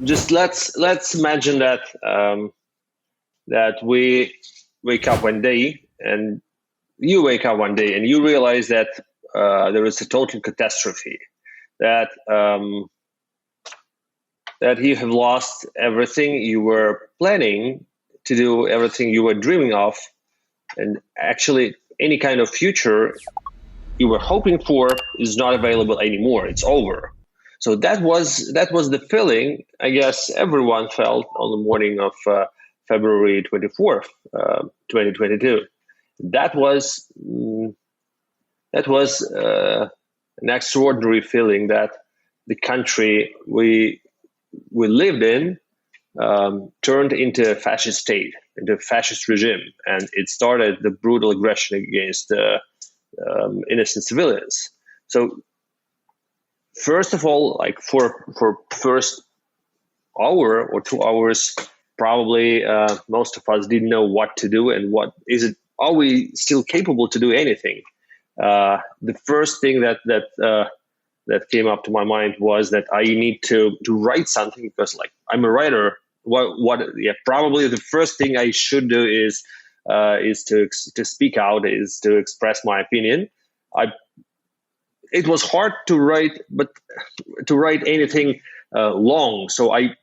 just let's imagine that that we wake up one day, and you wake up one day and you realize that there is a total catastrophe, that that you have lost everything you were planning to do, everything you were dreaming of, and actually any kind of future you were hoping for is not available anymore. It's over. So that was the feeling I guess everyone felt on the morning of February 24th, 2022. That was an extraordinary feeling that the country we lived in turned into a fascist state, into a fascist regime, and it started the brutal aggression against innocent civilians. So first of all, like for first hour or 2 hours, probably most of us didn't know what to do and what is it. Are we still capable to do anything? The first thing that came up to my mind was that I need to write something, because like I'm a writer. Probably the first thing I should do is to speak out, is to express my opinion. It was hard to write, but to write anything long. So I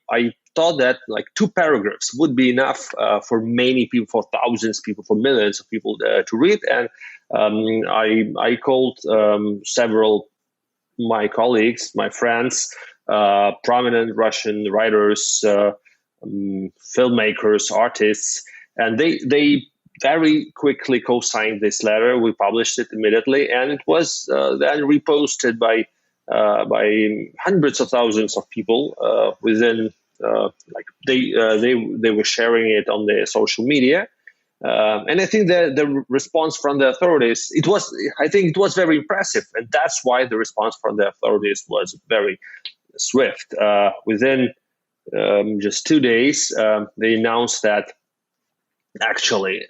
thought that like 2 paragraphs would be enough for many people, for thousands of people, for millions of people to read. And I called several my colleagues, my friends, prominent Russian writers, filmmakers, artists, and they very quickly co-signed this letter. We published it immediately, and it was then reposted by hundreds of thousands of people within. They were sharing it on their social media, and I think the response from the authorities, I think it was very impressive, and that's why the response from the authorities was very swift. Within just 2 days, they announced that actually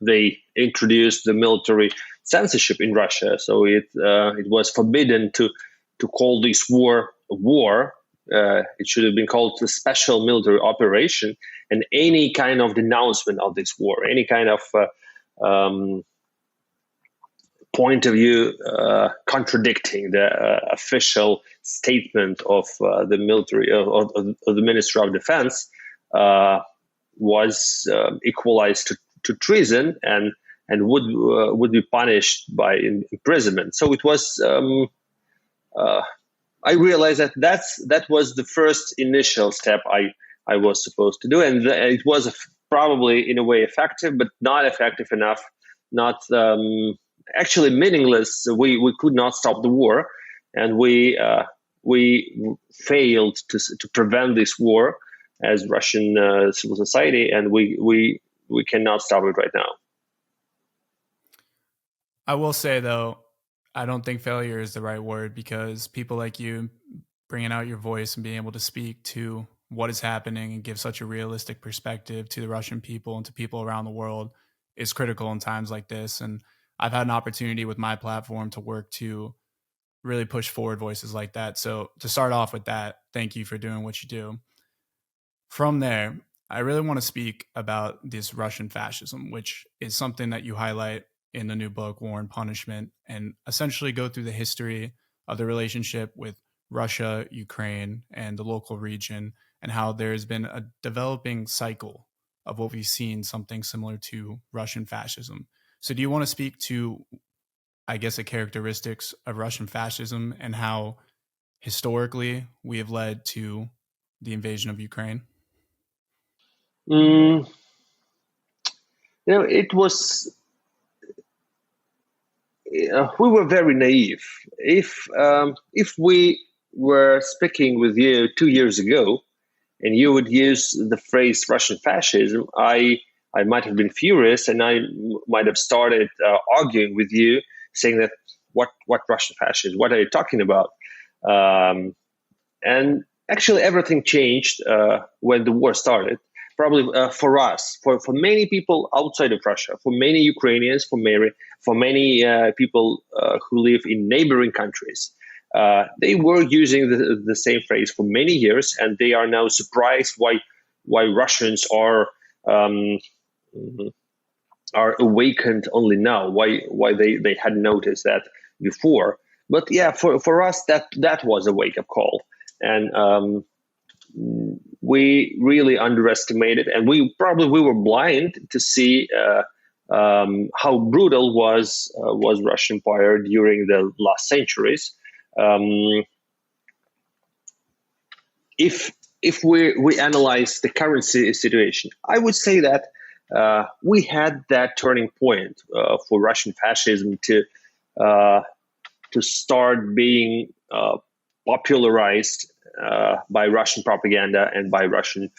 they introduced the military censorship in Russia. So it was forbidden to call this war a war. It should have been called a special military operation, and any kind of denouncement of this war, any kind of point of view contradicting the official statement of the military of the Ministry of Defense was equalized to treason and would be punished by imprisonment. So it was. I realized that was the first initial step I was supposed to do, and it was probably in a way effective, but not effective enough, not actually meaningless. We could not stop the war, and we failed to prevent this war as Russian civil society, and we cannot stop it right now. I will say though, I don't think failure is the right word, because people like you bringing out your voice and being able to speak to what is happening and give such a realistic perspective to the Russian people and to people around the world is critical in times like this. And I've had an opportunity with my platform to work to really push forward voices like that. So to start off with that, thank you for doing what you do. From there, I really want to speak about this Russian fascism, which is something that you highlight in the new book, War and Punishment, and essentially go through the history of the relationship with Russia, Ukraine, and the local region, and how there's been a developing cycle of what we've seen, something similar to Russian fascism. So do you want to speak to, I guess, the characteristics of Russian fascism and how historically we have led to the invasion of Ukraine? It was. We were very naive. If we were speaking with you 2 years ago, and you would use the phrase Russian fascism, I might have been furious, and I might have started arguing with you, saying that what Russian fascism? What are you talking about? And actually, everything changed when the war started. Probably for us, for many people outside of Russia, for many Ukrainians, for many people who live in neighboring countries, They were using the same phrase for many years, and they are now surprised why Russians are awakened only now. Why they hadn't noticed that before. But yeah, for us that was a wake up call, and we really underestimated, and we were blind to see how brutal was Russian Empire during the last centuries. If we analyze the current situation, I would say that we had that turning point for Russian fascism to start being popularized by Russian propaganda and by Russian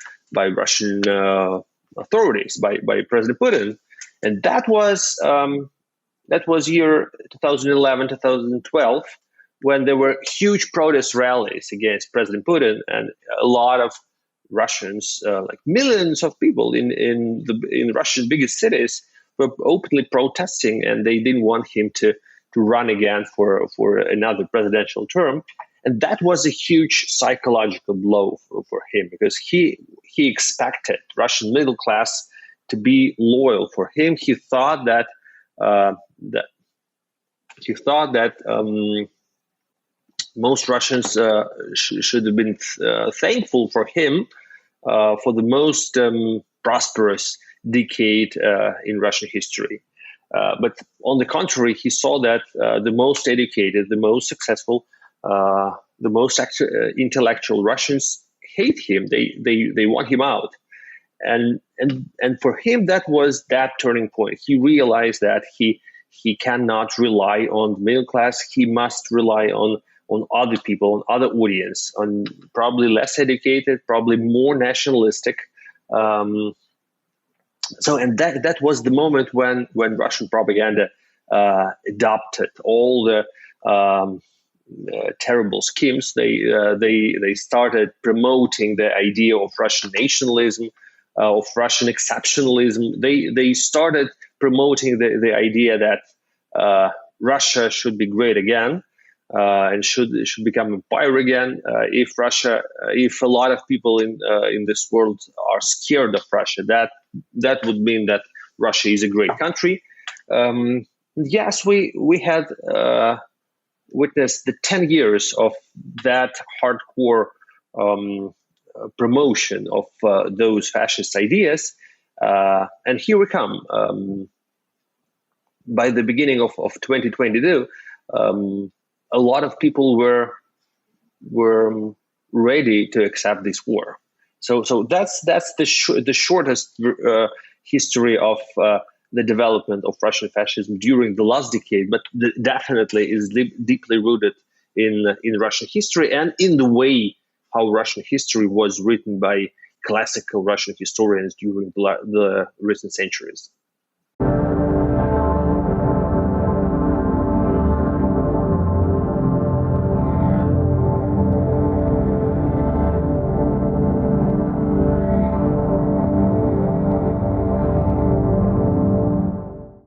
authorities, by President Putin, and that was year 2011, 2012, when there were huge protest rallies against President Putin, and a lot of Russians, like millions of people in Russia's biggest cities, were openly protesting, and they didn't want him to run again for another presidential term. And that was a huge psychological blow for him, because he expected Russian middle class to be loyal for him. He thought that most Russians should have been thankful for him for the most prosperous decade in Russian history. But on the contrary, he saw that the most educated, the most successful, the most intellectual Russians hate him. They want him out, and for him that was that turning point. He realized that he cannot rely on the middle class. He must rely on other people, on other audience, on probably less educated, probably more nationalistic. And that was the moment when Russian propaganda adopted all the terrible schemes. They started promoting the idea of Russian nationalism, of Russian exceptionalism. They started promoting the idea that Russia should be great again. And should become empire again. If a lot of people in this world are scared of Russia, that would mean that Russia is a great country. Yes, we had witnessed the 10 years of that hardcore promotion of those fascist ideas, and here we come. By the beginning of 2022. A lot of people were ready to accept this war. So that's the shortest history of the development of Russian fascism during the last decade, but definitely is deeply rooted in Russian history and in the way how Russian history was written by classical Russian historians during the recent centuries.